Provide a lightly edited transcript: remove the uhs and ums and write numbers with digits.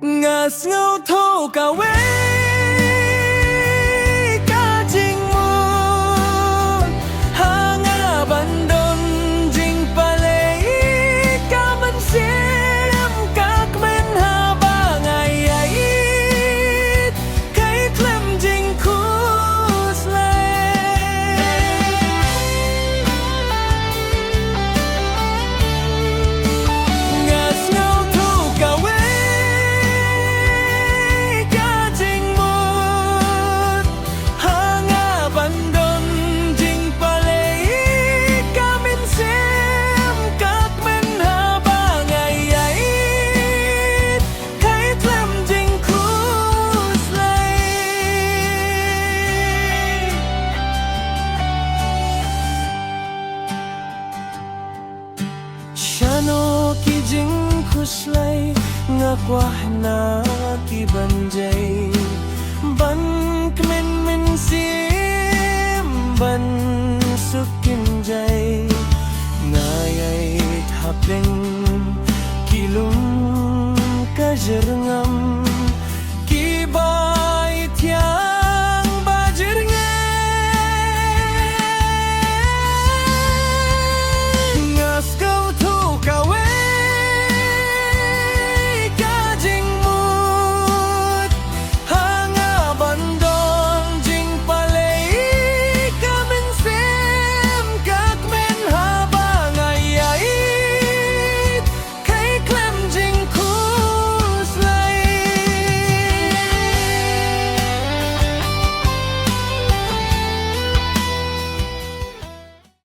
Ngas ngau thô cả quê cả chinh mùa ha ngà ban đôn jing palei cả man xiêm các men ha ba ngày ấy cái klem jing khus lei ngas ngau thô cả quê Shano ki jing khuslai nga kwa na ki banjay ban kmen men sim ban sukin jay ngayay hapeng kilum ka jerngam